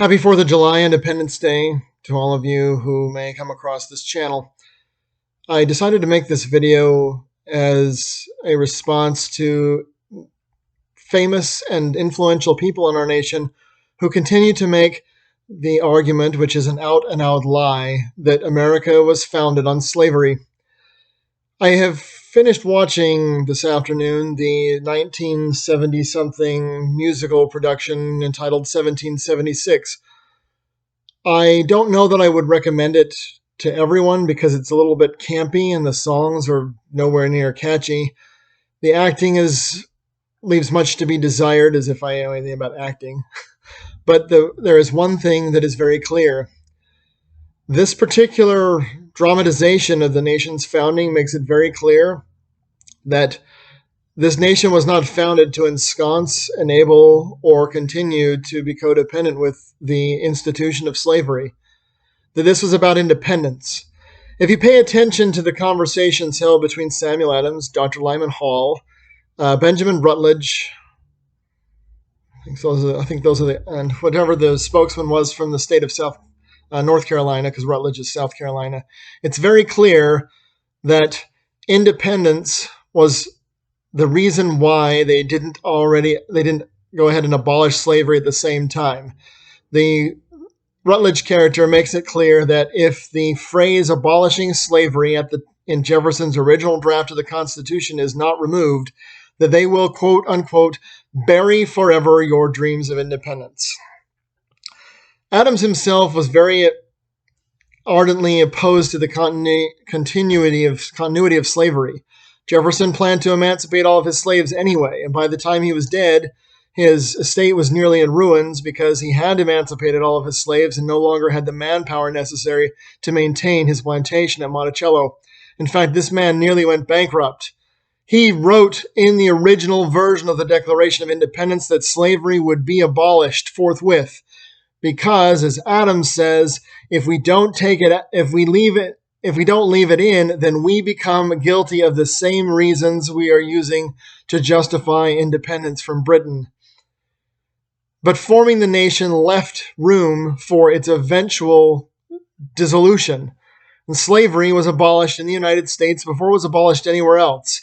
Happy 4th of July, Independence Day, to all of you who may come across this channel. I decided to make this video as a response to famous and influential people in our nation who continue to make the argument, which is an out-and-out lie, that America was founded on slavery. I have finished watching this afternoon the 1970-something musical production entitled 1776. I don't know that I would recommend it to everyone because it's a little bit campy and the songs are nowhere near catchy. The acting leaves much to be desired, as if I know anything about acting. But there is one thing that is very clear. This particular dramatization of the nation's founding makes it very clear that this nation was not founded to ensconce, enable, or continue to be codependent with the institution of slavery. That this was about independence. If you pay attention to the conversations held between Samuel Adams, Dr. Lyman Hall, Benjamin Rutledge, I think those are and whatever the spokesman was from the state of North Carolina, because Rutledge is South Carolina, it's very clear that independence was the reason why they didn't go ahead and abolish slavery at the same time. The Rutledge character makes it clear that if the phrase abolishing slavery in Jefferson's original draft of the Constitution is not removed, that they will, quote unquote, bury forever your dreams of independence. Adams himself was very ardently opposed to the continuity of slavery. Jefferson planned to emancipate all of his slaves anyway, and by the time he was dead, his estate was nearly in ruins because he had emancipated all of his slaves and no longer had the manpower necessary to maintain his plantation at Monticello. In fact, this man nearly went bankrupt. He wrote in the original version of the Declaration of Independence that slavery would be abolished forthwith because, as Adams says, if we don't leave it in, then we become guilty of the same reasons we are using to justify independence from Britain. But forming the nation left room for its eventual dissolution. And slavery was abolished in the United States before it was abolished anywhere else.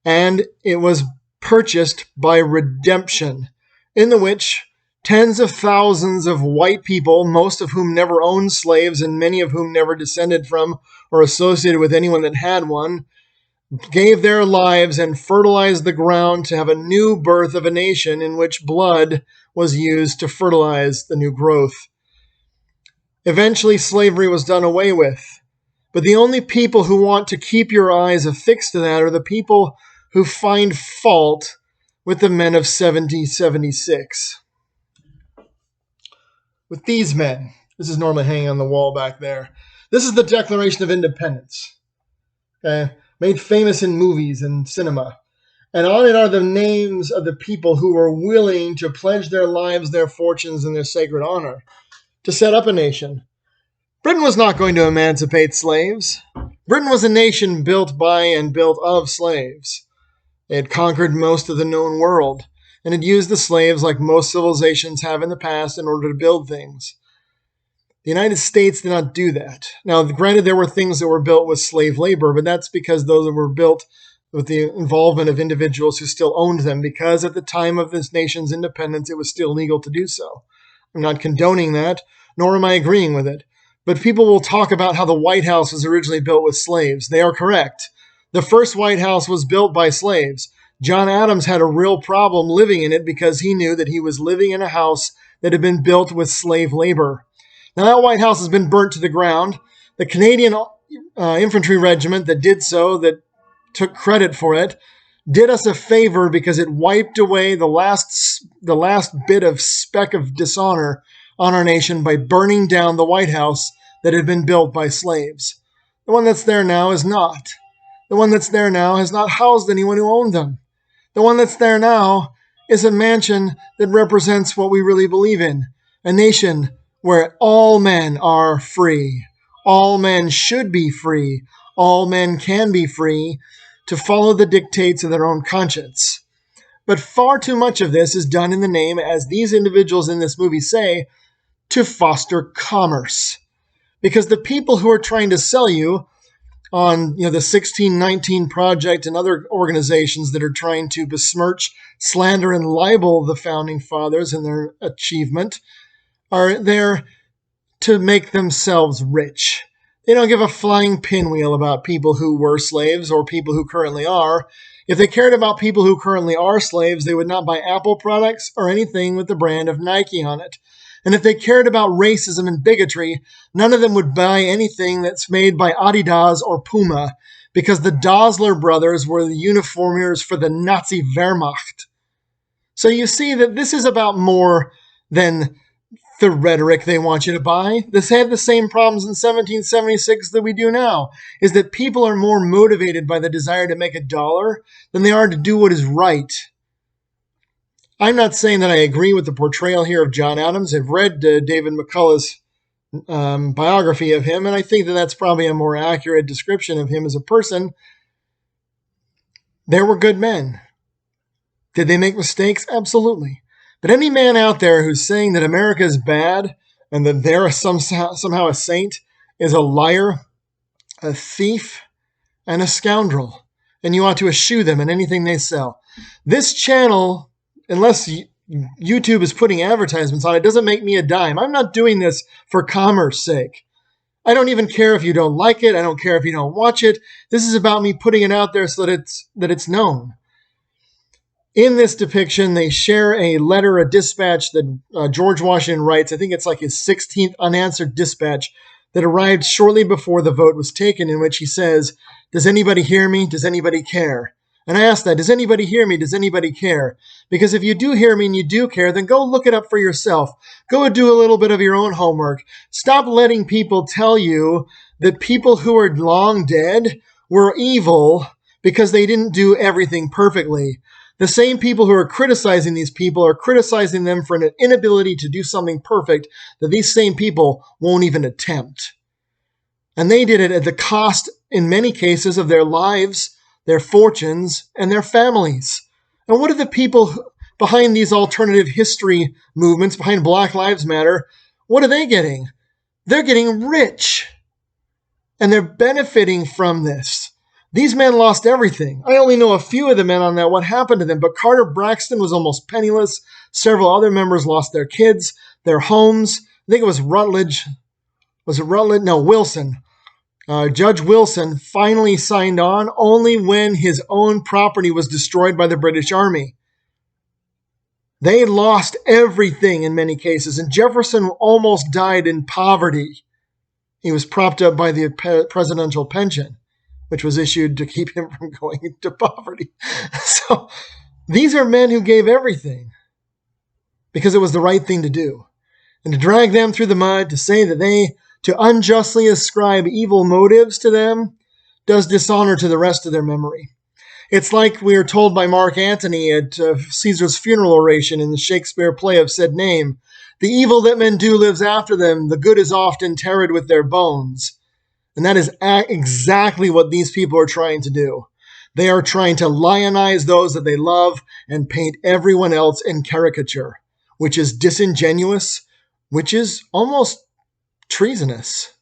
And it was purchased by redemption, in which tens of thousands of white people, most of whom never owned slaves and many of whom never descended from or associated with anyone that had one, gave their lives and fertilized the ground to have a new birth of a nation in which blood was used to fertilize the new growth. Eventually, slavery was done away with. But the only people who want to keep your eyes affixed to that are the people who find fault with the men of 1776. With these men, this is normally hanging on the wall back there. This is the Declaration of Independence, okay? Made famous in movies and cinema. And on it are the names of the people who were willing to pledge their lives, their fortunes, and their sacred honor to set up a nation. Britain was not going to emancipate slaves. Britain was a nation built by and built of slaves. It had conquered most of the known world, and had used the slaves like most civilizations have in the past in order to build things. The United States did not do that. Now, granted, there were things that were built with slave labor, but that's because those were built with the involvement of individuals who still owned them, because at the time of this nation's independence, it was still legal to do so. I'm not condoning that, nor am I agreeing with it. But people will talk about how the White House was originally built with slaves. They are correct. The first White House was built by slaves. John Adams had a real problem living in it because he knew that he was living in a house that had been built with slave labor. Now, that White House has been burnt to the ground. The Canadian infantry regiment that did so, that took credit for it, did us a favor because it wiped away the last bit of speck of dishonor on our nation by burning down the White House that had been built by slaves. The one that's there now is not. The one that's there now has not housed anyone who owned them. The one that's there now is a mansion that represents what we really believe in, a nation where all men are free. All men should be free. All men can be free to follow the dictates of their own conscience. But far too much of this is done in the name, as these individuals in this movie say, to foster commerce. Because the people who are trying to sell you on the 1619 Project and other organizations that are trying to besmirch, slander, and libel the Founding Fathers and their achievement are there to make themselves rich. They don't give a flying pinwheel about people who were slaves or people who currently are. If they cared about people who currently are slaves, they would not buy Apple products or anything with the brand of Nike on it. And if they cared about racism and bigotry, none of them would buy anything that's made by Adidas or Puma, because the Dosler brothers were the uniformers for the Nazi Wehrmacht. So you see that this is about more than the rhetoric they want you to buy. This had the same problems in 1776 that we do now, is that people are more motivated by the desire to make a dollar than they are to do what is right. I'm not saying that I agree with the portrayal here of John Adams. I've read David McCullough's biography of him, and I think that that's probably a more accurate description of him as a person. There were good men. Did they make mistakes? Absolutely. But any man out there who's saying that America is bad and that they're somehow a saint is a liar, a thief, and a scoundrel. And you ought to eschew them in anything they sell. This channel, unless YouTube is putting advertisements on it, doesn't make me a dime. I'm not doing this for commerce sake. I don't even care if you don't like it. I don't care if you don't watch it. This is about me putting it out there so that it's known. In this depiction, they share a letter, a dispatch that George Washington writes. I think it's like his 16th unanswered dispatch that arrived shortly before the vote was taken, in which he says, "Does anybody hear me? Does anybody care?" And I ask that, does anybody hear me? Does anybody care? Because if you do hear me and you do care, then go look it up for yourself. Go and do a little bit of your own homework. Stop letting people tell you that people who are long dead were evil because they didn't do everything perfectly. The same people who are criticizing these people are criticizing them for an inability to do something perfect that these same people won't even attempt. And they did it at the cost, in many cases, of their lives, their fortunes, and their families. And what are the people behind these alternative history movements, behind Black Lives Matter, what are they getting? They're getting rich. And they're benefiting from this. These men lost everything. I only know a few of the men on that, what happened to them, but Carter Braxton was almost penniless. Several other members lost their kids, their homes. I think it was Rutledge. Was it Rutledge? No, Wilson. Judge Wilson finally signed on only when his own property was destroyed by the British Army. They lost everything in many cases, and Jefferson almost died in poverty. He was propped up by the presidential pension, which was issued to keep him from going into poverty. So these are men who gave everything because it was the right thing to do. And to drag them through the mud, to say that to unjustly ascribe evil motives to them, does dishonor to the rest of their memory. It's like we are told by Mark Antony at Caesar's funeral oration in the Shakespeare play of said name, "The evil that men do lives after them, the good is oft interred with their bones." And that is exactly what these people are trying to do. They are trying to lionize those that they love and paint everyone else in caricature, which is disingenuous, which is almost treasonous.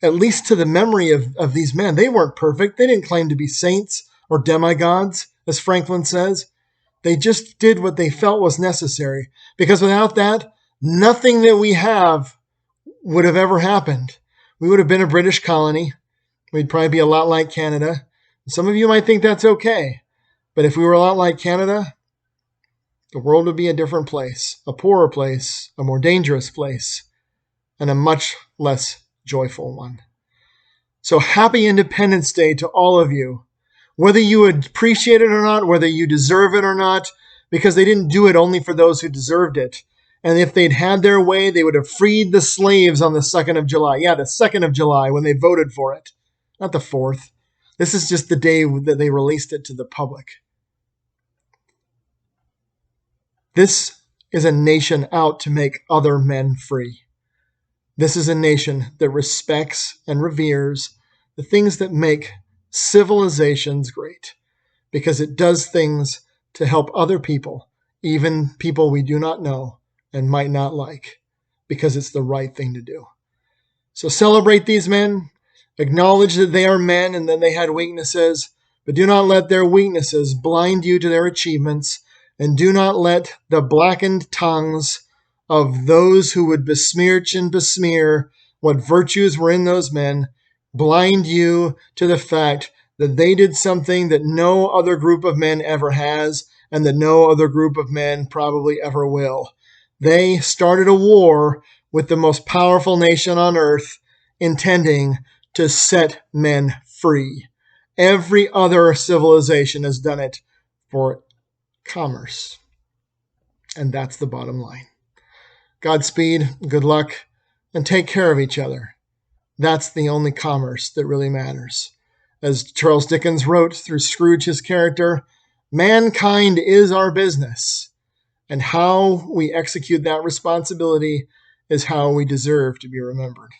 At least to the memory of these men. They weren't perfect. They didn't claim to be saints or demigods, as Franklin says. They just did what they felt was necessary. Because without that, nothing that we have would have ever happened. We would have been a British colony. We'd probably be a lot like Canada. Some of you might think that's okay. But if we were a lot like Canada, the world would be a different place, a poorer place, a more dangerous place, and a much less joyful one. So happy Independence Day to all of you. Whether you appreciate it or not, whether you deserve it or not, because they didn't do it only for those who deserved it. And if they'd had their way, they would have freed the slaves on the 2nd of July. Yeah, the 2nd of July when they voted for it, not the 4th. This is just the day that they released it to the public. This is a nation out to make other men free. This is a nation that respects and reveres the things that make civilizations great, because it does things to help other people, even people we do not know and might not like. because it's the right thing to do. So celebrate these men, acknowledge that they are men and that they had weaknesses, but do not let their weaknesses blind you to their achievements, and do not let the blackened tongues of those who would besmirch and besmear what virtues were in those men blind you to the fact that they did something that no other group of men ever has, and that no other group of men probably ever will. They started a war with the most powerful nation on earth, intending to set men free. Every other civilization has done it for commerce. And that's the bottom line. Godspeed, good luck, and take care of each other. That's the only commerce that really matters. As Charles Dickens wrote through Scrooge, his character, mankind is our business, and how we execute that responsibility is how we deserve to be remembered.